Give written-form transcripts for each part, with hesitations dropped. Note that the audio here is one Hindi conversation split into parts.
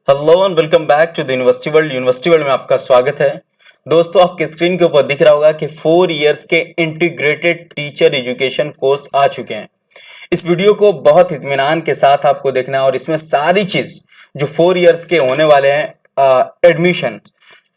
Hello and welcome back to the university world. University world में आपका स्वागत है। दोस्तों, आपके स्क्रीन के ऊपर दिख रहा होगा कि 4 इयर्स के इंटीग्रेटेड टीचर एजुकेशन कोर्स आ चुके हैं। इस वीडियो को बहुत इत्मीनान के साथ आपको देखना है और इसमें सारी चीज जो 4 इयर्स के होने वाले हैं, एडमिशन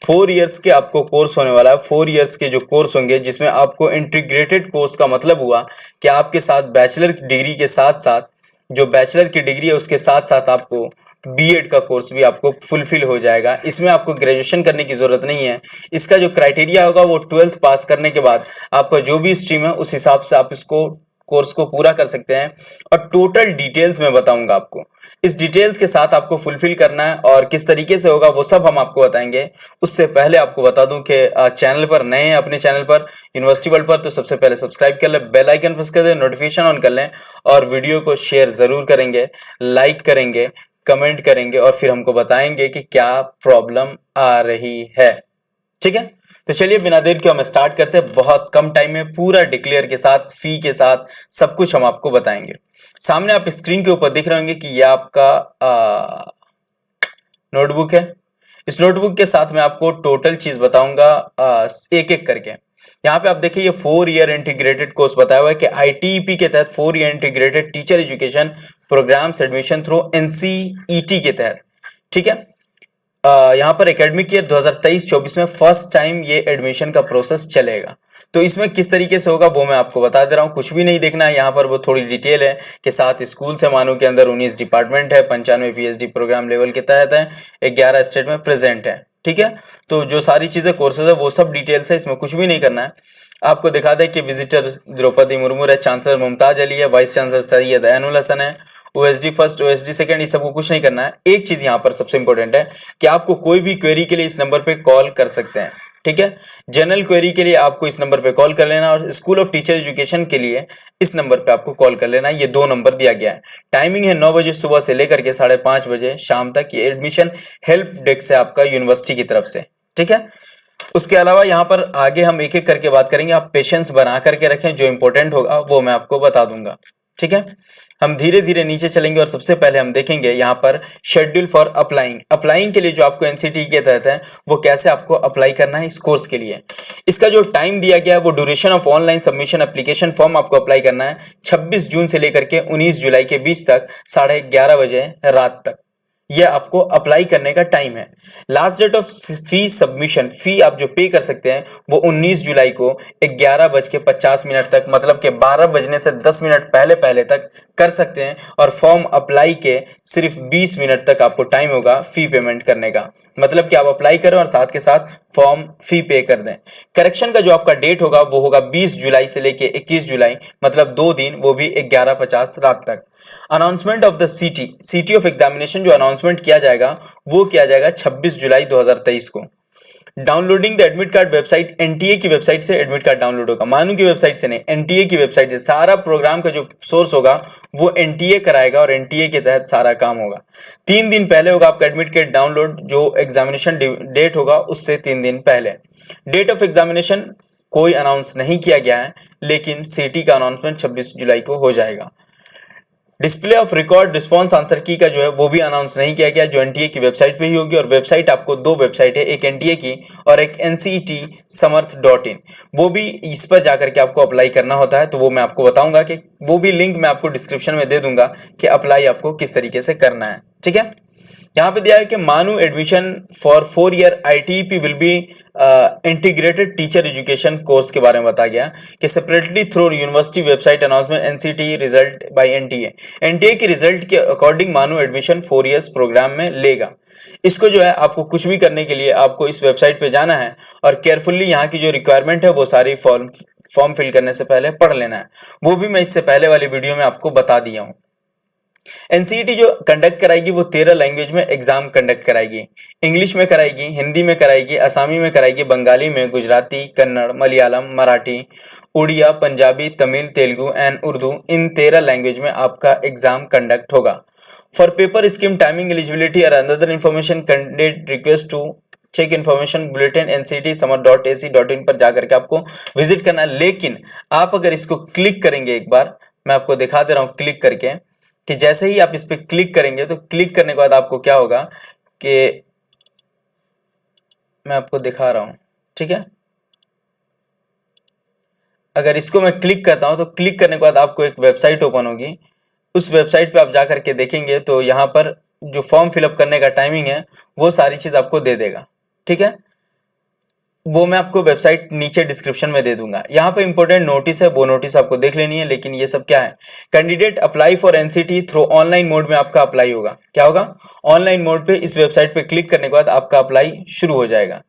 4 इयर्स के आपको कोर्स होने वाला है। 4 इयर्स के जो कोर्स होंगे जिसमें आपको इंटीग्रेटेड कोर्स का मतलब हुआ कि आपके साथ बैचलर की डिग्री के साथ साथ जो बैचलर की डिग्री है उसके साथ साथ आपको बीएड का कोर्स भी आपको फुलफिल हो जाएगा। इसमें आपको ग्रेजुएशन करने की जरूरत नहीं है। इसका जो क्राइटेरिया होगा वो 12th पास करने के बाद आपका जो भी स्ट्रीम है उस हिसाब से आप इसको कोर्स को पूरा कर सकते हैं। और टोटल डिटेल्स में बताऊंगा आपको। इस डिटेल्स के साथ आपको फुलफिल करना है और किस तरीके से होगा वो सब हम आपको बताएंगे। उससे पहले आपको बता दूं कि चैनल पर नए हैं, अपने चैनल पर यूनिवर्सिटी वर्ल्ड पर, तो सबसे पहले सब्सक्राइब कर लें, बेल आइकन प्रेस कर दें, नोटिफिकेशन ऑन कर लें और वीडियो को शेयर जरूर करेंगे, लाइक करेंगे, कमेंट करेंगे और फिर हमको बताएंगे कि क्या प्रॉब्लम आ रही है। ठीक है, तो चलिए बिना देर के हम स्टार्ट करते हैं। बहुत कम टाइम में पूरा डिक्लेयर के साथ, फी के साथ सब कुछ हम आपको बताएंगे। सामने आप स्क्रीन के ऊपर दिख रहे होंगे कि यह आपका नोटबुक है। इस नोटबुक के साथ मैं आपको टोटल चीज बताऊंगा एक एक करके। यहाँ पे आप देखिए ये 4 ईयर इंटीग्रेटेड कोर्स बताया हुआ है कि आईटीईपी के तहत 4 year integrated teacher education programs admission through NCET के तहत। ठीक है, यहाँ पर एकेडमिक ईयर 2023-24 में फर्स्ट टाइम ये एडमिशन का प्रोसेस चलेगा। तो इसमें किस तरीके से होगा वो मैं आपको बता दे रहा हूँ। कुछ भी नहीं देखना है यहाँ पर, वो थोड़ी डिटेल है कि 7 स्कूल से मानो के अंदर 19 डिपार्टमेंट है, 95 पीएचडी प्रोग्राम लेवल के तहत है, 11 स्टेट में प्रेजेंट है। ठीक है, तो जो सारी चीजें कोर्सेज है वो सब डिटेल्स है, इसमें कुछ भी नहीं करना है। आपको दिखा दें कि विजिटर द्रौपदी मुर्मू है, चांसलर मुमताज अली है, वाइस चांसलर सैयद ऐनुल हसन है, ओएसडी फर्स्ट, ओएसडी सेकंड, इस सबको कुछ नहीं करना है। एक चीज यहाँ पर सबसे इंपॉर्टेंट है कि आपको कोई भी क्वेरी के लिए इस नंबर पे कॉल कर सकते हैं। ठीक है, जनरल क्वेरी के लिए आपको इस नंबर पे कॉल कर लेना और स्कूल ऑफ टीचर एजुकेशन के लिए इस नंबर पे आपको कॉल कर लेना। ये 2 नंबर दिया गया है। टाइमिंग है 9 बजे सुबह से लेकर के 5:30 बजे शाम तक। ये एडमिशन हेल्प डेस्क है आपका यूनिवर्सिटी की तरफ से। ठीक है, उसके अलावा यहाँ पर आगे हम एक एक करके बात करेंगे। आप पेशेंस बना करके रखें, जो इंपॉर्टेंट होगा वो मैं आपको बता दूंगा। ठीक है, हम धीरे धीरे नीचे चलेंगे और सबसे पहले हम देखेंगे यहाँ पर शेड्यूल फॉर अप्लाइंग। अप्लाइंग के लिए जो आपको एनसीटी के तहत है वो कैसे आपको अप्लाई करना है इस कोर्स के लिए। इसका जो टाइम दिया गया है वो duration of online submission application form आपको अप्लाई करना है 26 जून से लेकर के 19 जुलाई के बीच तक 11:30 बजे रात तक। यह आपको अप्लाई करने का टाइम है। Last date of fee submission, fee आप जो पे कर सकते हैं वो 19 जुलाई को 11:50 तक, मतलब कि 12 बजने से 10 मिनट पहले पहले तक कर सकते हैं। और फॉर्म अप्लाई के सिर्फ 20 मिनट तक आपको टाइम होगा फी पेमेंट करने का। मतलब कि आप अप्लाई करें और साथ के साथ फॉर्म फी पे कर दें। करेक्शन का जो आपका डेट होगा वो होगा 20 जुलाई से लेके 21 जुलाई, मतलब 2 दिन, वो भी 11:50 रात तक। Announcement of the city of examination जो अनाउंसमेंट किया जाएगा वो किया जाएगा 26 जुलाई 2023 को। Downloading the admit card website, NTA की वेबसाइट से एडमिट कार्ड डाउनलोड होगा, मानू की वेबसाइट से नहीं, एनटीए की वेबसाइट से। सारा प्रोग्राम का जो सोर्स होगा वो एनटीए कराएगा और एनटीए के तहत सारा काम होगा। 3 दिन पहले होगा आपका एडमिट कार्ड डाउनलोड, जो एग्जामिनेशन डेट होगा उससे 3 दिन पहले। डेट ऑफ एग्जामिनेशन कोई अनाउंस नहीं किया गया है, लेकिन सिटी का अनाउंसमेंट 26 जुलाई को हो जाएगा। Display of record response answer की का जो है वो भी अनाउंस नहीं किया गया, जो एनटीए की वेबसाइट पे ही होगी। और वेबसाइट आपको 2 वेबसाइट है, एक एनटीए की और एक एनसीईटी समर्थ.in। वो भी इस पर जाकर के आपको अप्लाई करना होता है, तो वो मैं आपको बताऊंगा कि वो भी लिंक मैं आपको डिस्क्रिप्शन में दे दूंगा कि अप्लाई आपको किस तरीके से करना है। ठीक है, यहाँ पे दिया है कि मानू admission for 4 year ITEP will be integrated teacher education course के बारे में बताया गया कि separately through university website announcement NCT result by NTA. NTA के रिजल्ट के अकॉर्डिंग मानू एडमिशन 4 ईयर्स प्रोग्राम में लेगा। इसको जो है आपको कुछ भी करने के लिए आपको इस वेबसाइट पे जाना है और केयरफुली यहाँ की जो रिक्वायरमेंट है वो सारी फॉर्म फिल करने से पहले पढ़ लेना है। वो भी मैं इससे पहले वाली वीडियो में आपको बता दिया हूँ। एनसीईटी जो कंडक्ट कराएगी वो 13 लैंग्वेज में एग्जाम कंडक्ट कराएगी। इंग्लिश में कराएगी, हिंदी में कराएगी, असमी में कराएगी, बंगाली में, Gujarati, Kannada, Malayalam, Marathi, Oriya, Punjabi, Tamil, Telugu and Urdu, in 13 language में आपका एग्जाम कंडक्ट होगा। For paper scheme timing eligibility और other information candidate request to check information bulletin nctsummer.ac.in पर जाकर के आपको विजिट करना है। लेकिन आप अगर इसको क्लिक करेंगे, एक बार मैं आपको दिखा दे रहा हूं क्लिक करके, कि जैसे ही आप इस पे क्लिक करेंगे तो क्लिक करने के बाद आपको क्या होगा, कि मैं आपको दिखा रहा हूं, ठीक है। अगर इसको मैं क्लिक करता हूं तो क्लिक करने के बाद आपको एक वेबसाइट ओपन होगी। उस वेबसाइट पे आप जा करके देखेंगे तो यहाँ पर जो फॉर्म फिलअप करने का टाइमिंग है वो सारी चीज आपको दे देगा, ठीक है। वो मैं आपको वेबसाइट नीचे डिस्क्रिप्शन में दे दूंगा। यहाँ पे इंपॉर्टेंट नोटिस है, वो नोटिस आपको देख लेनी है। लेकिन ये सब क्या है, candidate apply for NCT through online mode में आपका अप्लाई होगा। क्या होगा, ऑनलाइन मोड पे इस वेबसाइट पे क्लिक करने के बाद आपका अप्लाई शुरू हो जाएगा,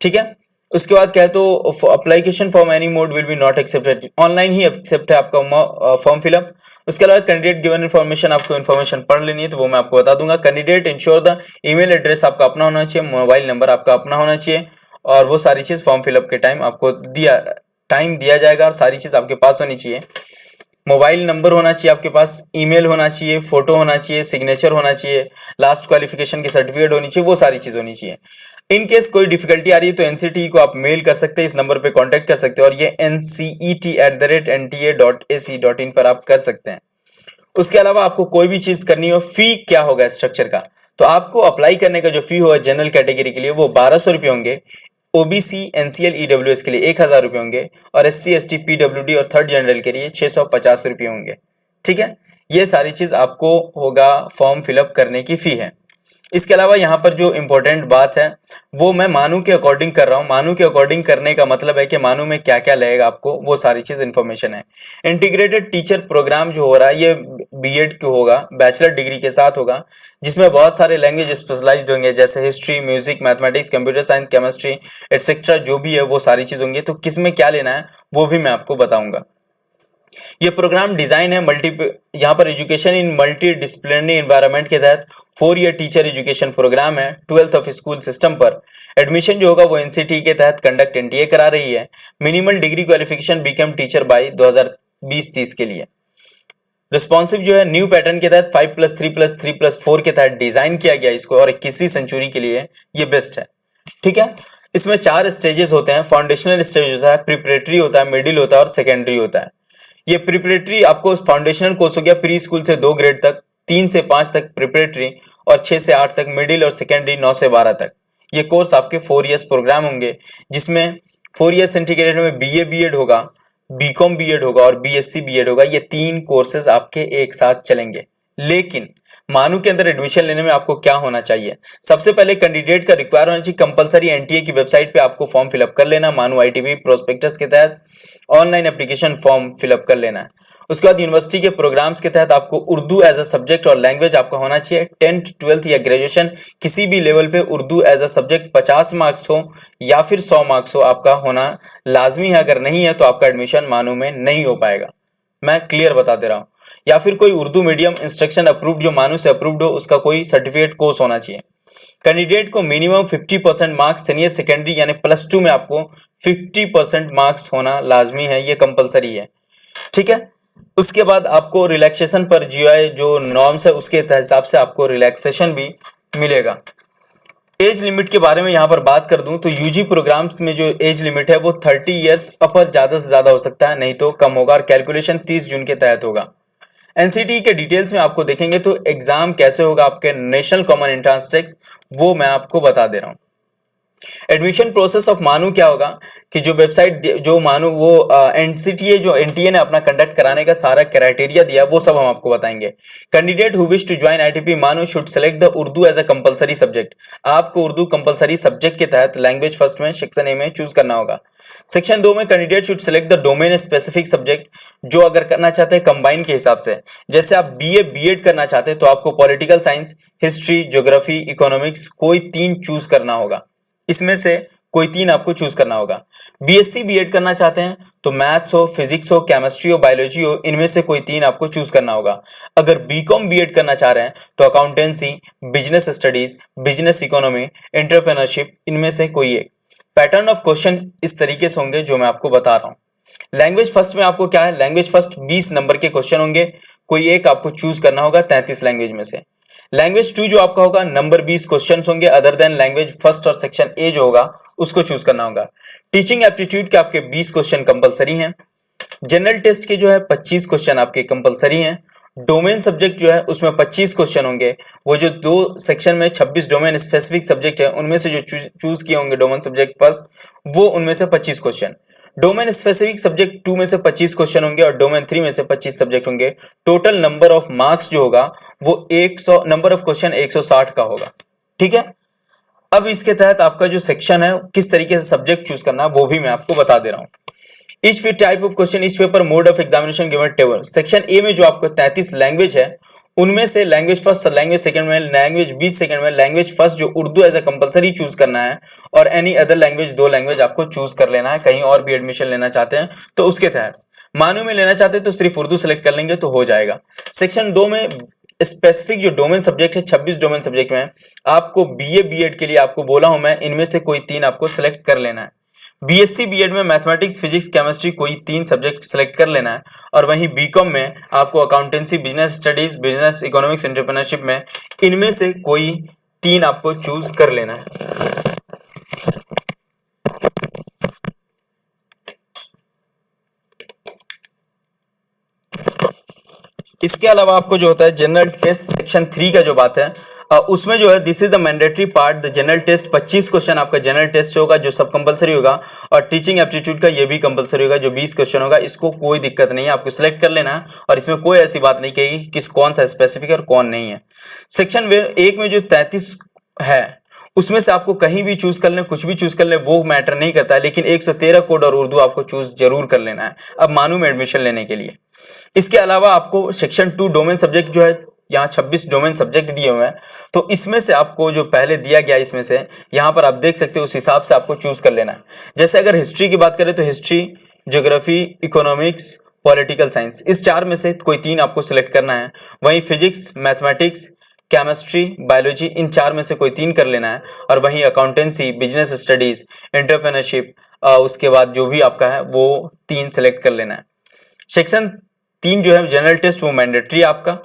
ठीक है। उसके बाद क्या है, तो application form any mode will be not accepted, online ही एक्सेप्ट है आपका फॉर्म फिलअप। उसके अलावा कैंडिडेट गिवन इन्फॉर्मेशन, आपको इन्फॉर्मेशन पढ़ लेनी है तो वो मैं आपको बता दूंगा। Candidate ensure the email address आपका अपना होना चाहिए, मोबाइल नंबर आपका अपना होना चाहिए, और वो सारी चीज फॉर्म फिलअप के टाइम आपको टाइम दिया जाएगा और सारी चीज आपके पास होनी चाहिए। मोबाइल नंबर होना चाहिए आपके पास, ईमेल होना चाहिए, फोटो होना चाहिए, सिग्नेचर होना चाहिए, लास्ट क्वालिफिकेशन की सर्टिफिकेट होनी चाहिए, वो सारी चीज होनी चाहिए। इन केस कोई डिफिकल्टी आ रही है तो एनसीटी को आप मेल कर सकते हैं, इस नंबर पे कांटेक्ट कर सकते हैं, और ये ncet@nta.ac.in पर आप कर सकते हैं। उसके अलावा आपको कोई भी चीज करनी हो, फी क्या होगा स्ट्रक्चर का, तो आपको अप्लाई करने का जो फी होगा जनरल कैटेगरी के लिए वो 1200 रुपये होंगे, ओबीसी एनसीएल ईडब्ल्यूएस के लिए 1000 रुपये होंगे, और एससी एसटी पीडब्ल्यूडी और थर्ड जनरल के लिए 650 रुपये होंगे, ठीक है। ये सारी चीज आपको होगा फॉर्म फिलअप करने की फी है। इसके अलावा यहाँ पर जो इंपॉर्टेंट बात है वो मैं मानू के अकॉर्डिंग कर रहा हूँ। मानू के अकॉर्डिंग करने का मतलब है कि मानू में क्या क्या लगेगा आपको, वो सारी चीज इंफॉर्मेशन है। इंटीग्रेटेड टीचर प्रोग्राम जो हो रहा है ये बीएड के होगा, बैचलर डिग्री के साथ होगा, जिसमें बहुत सारे लैंग्वेज स्पेशलाइज्ड होंगे, जैसे history, music, mathematics, computer science, chemistry etcetera, जो भी है वो सारी चीज होंगी। तो किस में क्या लेना है वो भी मैं आपको बताऊंगा। ये प्रोग्राम डिजाइन है यहाँ पर education in multi disciplinary environment के तहत 4 ईयर टीचर एजुकेशन प्रोग्राम है 12th ऑफ स्कूल सिस्टम पर। एडमिशन जो होगा वो एनसीटी के तहत कंडक्ट एनटीए करा रही है। Minimal degree qualification BCom teacher by 2020-30 के लिए। रिस्पॉन्सिव जो है न्यू पैटर्न के तहत 5+3+3+4 के तहत डिजाइन किया गया इसको, और 21वीं सेंचुरी के लिए ये बेस्ट है, ठीक है। इसमें 4 स्टेजेस होते हैं। फाउंडेशनल स्टेज होता है, प्रिपरेटरी होता है, मिडिल होता है और सेकेंडरी होता है। ये प्रिपरेटरी आपको फाउंडेशनल कोर्स हो गया प्री स्कूल से 2 ग्रेड तक, 3 से 5 तक प्रिपरेटरी, और 6 से 8 तक मिडिल, और सेकेंडरी 9 से 12 तक। ये कोर्स आपके 4 इयर्स प्रोग्राम होंगे, जिसमें 4 इयर्स इंटीग्रेटेड में बीए बीएड होगा, बीकॉम बीएड होगा और बीएससी बीएड होगा। ये 3 कोर्सेज आपके एक साथ चलेंगे। लेकिन मानू के अंदर एडमिशन लेने में आपको क्या होना चाहिए, सबसे पहले कैंडिडेट का रिक्वायर होना चाहिए कंपलसरी एनटीए की वेबसाइट पे आपको फॉर्म फिलअप कर लेना, मानू आईटीबी प्रोस्पेक्टस के तहत ऑनलाइन एप्लीकेशन फॉर्म फिलअप कर लेना है। उसके बाद यूनिवर्सिटी के प्रोग्राम्स के तहत आपको उर्दू एज अ सब्जेक्ट और लैंग्वेज आपका होना चाहिए। 10th 12th या ग्रेजुएशन किसी भी लेवल पे Urdu as a subject 50 marks हो या फिर 100 मार्क्स हो, आपका होना लाजमी है। अगर नहीं है तो आपका एडमिशन मानू में नहीं हो पाएगा, मैं क्लियर बता दे रहा हूं। या फिर कोई उर्दू मीडियम इंस्ट्रक्शन अप्रूव्ड जो मानू से अप्रूव्ड हो, उसका कोई सर्टिफिकेट कोर्स होना चाहिए। कैंडिडेट को मिनिमम 50% मार्क्स सीनियर सेकेंडरी यानी +2 में आपको 50% मार्क्स होना लाजमी है, ये कंपलसरी है, ठीक है। उसके बाद आपको रिलैक्सेशन पर जीओआई जो नॉर्म्स है उसके हिसाब से आपको रिलैक्सेशन भी मिलेगा। एज लिमिट के बारे में यहां पर बात कर दूं तो यूजी प्रोग्राम्स में जो एज लिमिट है वो 30 इयर्स अपर ज्यादा से ज्यादा हो सकता है, नहीं तो कम होगा, और कैलकुलेशन 30 जून के तहत होगा। एनसीटी के डिटेल्स में आपको देखेंगे तो एग्जाम कैसे होगा आपके नेशनल कॉमन एंट्रेंस टेस्ट, वो मैं आपको बता दे रहा हूं। एडमिशन प्रोसेस ऑफ मानू क्या होगा कि जो वेबसाइट जो मानू वो एनसीटीए जो एनटीए ने अपना कंडक्ट कराने का सारा क्राइटेरिया दिया वो सब हम आपको बताएंगे। Candidate who wish to join ITP Manuu should select the Urdu as a compulsory subject. आपको उर्दू कंपलसरी सब्जेक्ट के तहत लैंग्वेज फर्स्ट में सेक्शन ए में चूज करना होगा। सेक्शन 2 में candidate should select the domain specific subject, जो अगर करना चाहते हैं कंबाइन के हिसाब से, जैसे आप बीए बीएड करना चाहते हैं तो आपको political science, history, geography, economics कोई 3 चूज करना होगा, इसमें से कोई 3 आपको चूज करना होगा। बीएससी बीएड करना चाहते हैं तो मैथ्स हो, फिजिक्स हो, केमिस्ट्री हो, बायोलॉजी हो, इनमें से कोई 3 आपको चूज करना होगा। अगर बीकॉम बीएड करना चाह रहे हैं तो accountancy, business studies, business economy, entrepreneurship, इनमें से कोई एक। पैटर्न ऑफ क्वेश्चन इस तरीके से होंगे जो मैं आपको बता रहा हूं। लैंग्वेज फर्स्ट में आपको क्या है, लैंग्वेज फर्स्ट 20 नंबर के क्वेश्चन होंगे, कोई एक आपको चूज करना होगा 33 लैंग्वेज में से। लैंग्वेज 2 जो आपका होगा नंबर 20 क्वेश्चन होंगे, अदर देन लैंग्वेज फर्स्ट, और सेक्शन ए जो होगा उसको चूज करना होगा। टीचिंग एप्टीट्यूड के आपके 20 क्वेश्चन कंपलसरी हैं। जनरल टेस्ट के जो है 25 क्वेश्चन आपके कंपलसरी हैं। डोमेन सब्जेक्ट जो है उसमें 25 क्वेश्चन होंगे। वो जो दो सेक्शन में 26 डोमेन स्पेसिफिक सब्जेक्ट है उनमें से जो चूज किए होंगे डोमेन सब्जेक्ट फर्स्ट, वो उनमें से 25 क्वेश्चन। डोमेन स्पेसिफिक सब्जेक्ट 2 में से 25 क्वेश्चन होंगे और डोमेन 3 में से 25 सब्जेक्ट होंगे। टोटल नंबर ऑफ मार्क्स जो होगा वो 100, नंबर ऑफ क्वेश्चन 160 का होगा। ठीक है, अब इसके तहत आपका जो सेक्शन है किस तरीके से सब्जेक्ट चूज करना है वो भी मैं आपको बता दे रहा हूं। Each type of question, each paper, mode of examination given table. Section A में जो आपको 33 लैंग्वेज है उनमें से लैंग्वेज फर्स्ट, लैंग्वेज सेकंड में, लैंग्वेज 20 सेकंड में, लैंग्वेज फर्स्ट जो Urdu as a compulsory choose करना है और एनी अदर लैंग्वेज 2 लैंग्वेज आपको चूज कर लेना है। कहीं और भी एडमिशन लेना चाहते हैं तो उसके तहत, मानू में लेना चाहते हैं तो सिर्फ उर्दू सेलेक्ट कर लेंगे तो हो जाएगा। सेक्शन 2 में स्पेसिफिक जो डोमेन सब्जेक्ट है 26 डोमेन सब्जेक्ट में आपको बीए बीएड के लिए आपको बोला हूं मैं, इनमें से कोई 3 आपको सिलेक्ट कर लेना है। बीएससी बीएड में मैथमेटिक्स, फिजिक्स, केमिस्ट्री कोई 3 सब्जेक्ट सिलेक्ट कर लेना है। और वहीं बीकॉम में आपको accountancy, business studies, business economics, entrepreneurship में इनमें से कोई 3 आपको चूज कर लेना है। इसके अलावा आपको जो होता है जनरल टेस्ट सेक्शन 3 का जो बात है उसमें जो है this is the mandatory part, the general test 25 question आपका जनरल टेस्ट होगा जो सब कंपलसरी होगा और टीचिंग एप्टीट्यूड का ये भी कंपलसरी होगा जो 20 क्वेश्चन होगा। इसको कोई दिक्कत नहीं है, आपको सिलेक्ट कर लेना है और इसमें कोई ऐसी बात नहीं कही किस कौन सा स्पेसिफिक है और कौन नहीं है। सेक्शन 1 में जो 33 है उसमें से आपको कहीं भी चूज कर लें, कुछ भी चूज कर लें, वो मैटर नहीं करता है, लेकिन 113 कोड और उर्दू आपको चूज जरूर कर लेना है अब मानू में एडमिशन लेने के लिए। इसके अलावा आपको सेक्शन 2 डोमेन सब्जेक्ट जो है यहाँ 26 डोमेन सब्जेक्ट दिए हुए हैं तो इसमें से आपको जो पहले दिया गया इसमें से यहाँ पर आप देख सकते हो उस हिसाब से आपको चूज कर लेना है। जैसे अगर हिस्ट्री की बात करें तो history, geography, economics, political science, इस 4 में से कोई 3 आपको सिलेक्ट करना है। वहीं फिजिक्स, मैथमेटिक्स, केमिस्ट्री, बायोलॉजी, इन 4 में से कोई 3 कर लेना है। और वहीं अकाउंटेंसी, बिजनेस स्टडीज, एंटरप्रेन्योरशिप, उसके बाद जो भी आपका है वो 3 सेलेक्ट कर लेना है। सेक्शन 3 जो है जनरल टेस्ट वो मैंडेटरी आपका,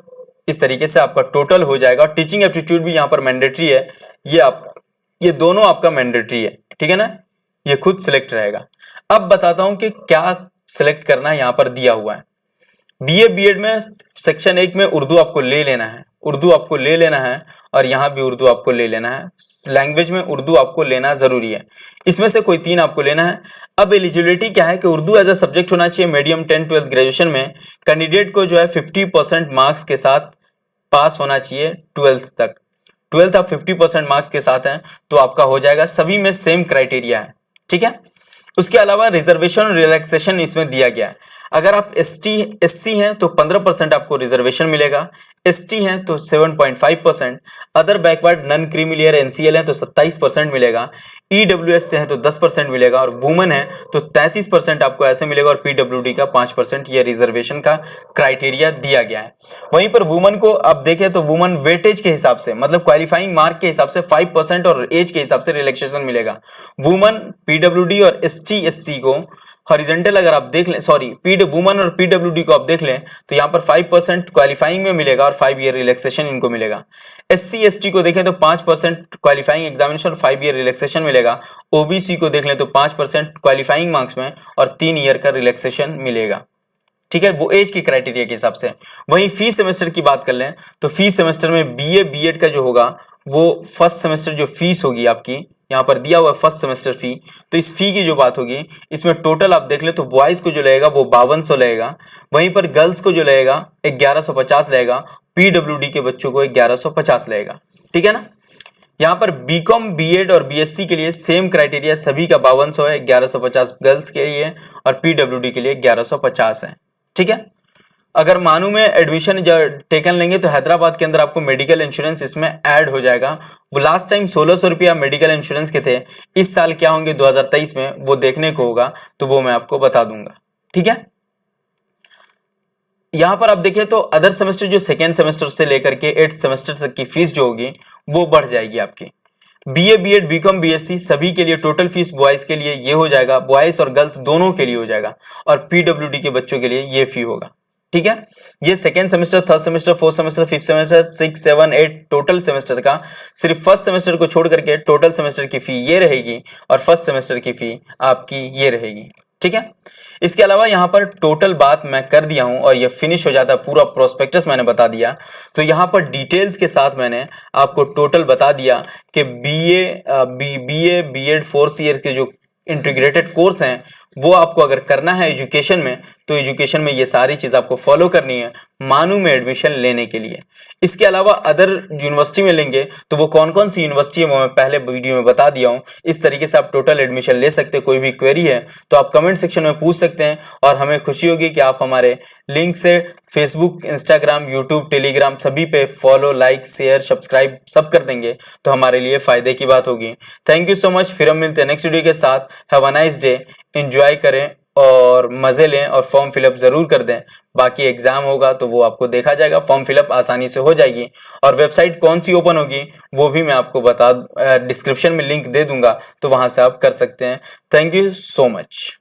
इस तरीके से आपका टोटल हो जाएगा। टीचिंग एप्टीट्यूड भी यहाँ पर मैंडेटरी है, ये आपका, ये दोनों आपका मैंडेटरी है, ठीक है ना, ये खुद सिलेक्ट रहेगा। अब बताता हूं कि क्या सिलेक्ट करना है, यहाँ पर दिया हुआ है। बीए बीएड में सेक्शन 1 में उर्दू आपको ले लेना है, उर्दू आपको ले लेना है और यहाँ भी उर्दू आपको ले लेना है। लैंग्वेज में उर्दू आपको लेना जरूरी है, इसमें से कोई 3 आपको लेना है। अब एलिजिबिलिटी क्या है कि उर्दू एज अ सब्जेक्ट होना चाहिए मीडियम 10 12 ग्रेजुएशन में। कैंडिडेट को जो है 50% मार्क्स के साथ पास होना चाहिए 12th तक। 12th आप 50% मार्क्स के साथ हैं तो आपका हो जाएगा, सभी में सेम क्राइटेरिया है, ठीक है। उसके अलावा रिजर्वेशन और रिलैक्सेशन इसमें दिया गया है। अगर आप एससी हैं तो 15% आपको रिजर्वेशन मिलेगा, एसटी हैं तो 7.5%, other backward non creamy layer NCL हैं तो 27% मिलेगा, ईडब्ल्यूएस से हैं तो 10% मिलेगा और वुमेन है तो 33% आपको ऐसे मिलेगा और पीडब्ल्यूडी का 5%। ये रिजर्वेशन का क्राइटेरिया दिया गया है। वहीं पर वुमेन को आप देखें तो वुमेन वेटेज के हिसाब से, मतलब क्वालिफाइंग मार्क के हिसाब से 5% और एज के हिसाब से रिलैक्सेशन मिलेगा। वुमेन, पीडब्ल्यूडी और एसटी एससी को हॉरिजॉन्टल अगर आप देख लें, सॉरी वुमेन और पीडब्ल्यूडी को आप देख लें तो यहाँ पर 5% क्वालिफाइंग में मिलेगा और 5 ईयर रिलैक्सेशन इनको मिलेगा। एससी एसटी को देखें तो 5% क्वालिफाइंग एग्जामिनेशन और 5 ईयर रिलैक्सेशन मिलेगा। ओबीसी को देख लें तो 5% क्वालिफाइंग मार्क्स में और 3 ईयर का रिलैक्सेशन मिलेगा, ठीक है, वो एज की क्राइटेरिया के हिसाब से। वहीं फी सेमेस्टर की बात कर लें तो फी सेमेस्टर में बीए बीएड का जो होगा वो फर्स्ट सेमेस्टर जो फीस होगी आपकी, यहाँ पर दिया हुआ फर्स्ट सेमेस्टर फी, तो इस फी की जो बात होगी इसमें टोटल आप देख ले तो बॉयज को जो लगेगा वो 5200 लगेगा, वहीं पर गर्ल्स को जो लगेगा 1150 लगेगा, पीडब्ल्यूडी के बच्चों को 1150 लगेगा, ठीक है ना। यहाँ पर बीकॉम बीएड और बीएससी के लिए सेम क्राइटेरिया, सभी का 5200 है, 1150 गर्ल्स के लिए और पीडब्ल्यूडी के लिए 1150 है, ठीक है। अगर मानू में एडमिशन टेकन लेंगे तो हैदराबाद के अंदर आपको मेडिकल इंश्योरेंस इसमें ऐड हो जाएगा। वो लास्ट टाइम 1600 रुपया मेडिकल इंश्योरेंस के थे, इस साल क्या होंगे 2023 में वो देखने को होगा तो वो मैं आपको बता दूंगा, ठीक है। यहां पर आप देखें तो अदर सेमेस्टर जो सेकेंड सेमेस्टर से लेकर के 8th सेमेस्टर तक की फीस जो होगी वो बढ़ जाएगी आपकी। बीए बीएड बीकॉम बीएससी सभी के लिए टोटल फीस बॉयज के लिए ये हो जाएगा, बॉयज और गर्ल्स दोनों के लिए हो जाएगा, और पीडब्ल्यूडी के बच्चों के लिए ये फी होगा, ठीक है। ये second semester, third semester, fourth semester, fifth semester, 6, 7, 8 total semester का, सिर्फ फर्स्ट सेमेस्टर को छोड़ करके टोटल सेमेस्टर की फी ये रहेगी और फर्स्ट सेमेस्टर की फी आपकी ये रहेगी, ठीक है। इसके अलावा यहाँ पर टोटल बात मैं कर दिया हूँ और ये फिनिश हो जाता है, पूरा प्रोस्पेक्टस मैंने बता दिया। तो यहाँ पर डिटेल्स के साथ मैंने आपको टोटल बता दिया कि बीए बीएड 4 ईयर के जो इंटीग्रेटेड कोर्स हैं वो आपको अगर करना है एजुकेशन में, तो एजुकेशन में ये सारी चीज़ आपको फॉलो करनी है मानू में एडमिशन लेने के लिए। इसके अलावा अदर यूनिवर्सिटी में लेंगे तो वो कौन कौन सी यूनिवर्सिटी है वो मैं पहले वीडियो में बता दिया हूँ। इस तरीके से आप टोटल एडमिशन ले सकते हैं। कोई भी क्वेरी है तो आप कमेंट सेक्शन में पूछ सकते हैं और हमें खुशी होगी कि आप हमारे लिंक से फेसबुक, इंस्टाग्राम, यूट्यूब, टेलीग्राम सभी पे फॉलो, लाइक, शेयर, सब्सक्राइब सब कर देंगे तो हमारे लिए फायदे की बात होगी। Thank you so much. फिर हम मिलते हैं नेक्स्ट वीडियो के साथ। Have a nice day. Enjoy करें और मजे लें और फॉर्म फिलअप जरूर कर दें। बाकी एग्जाम होगा तो वो आपको देखा जाएगा, फॉर्म फिलअप आसानी से हो जाएगी। और वेबसाइट कौन सी ओपन होगी वो भी मैं आपको डिस्क्रिप्शन में लिंक दे दूंगा, तो वहां से आप कर सकते हैं। Thank you so much.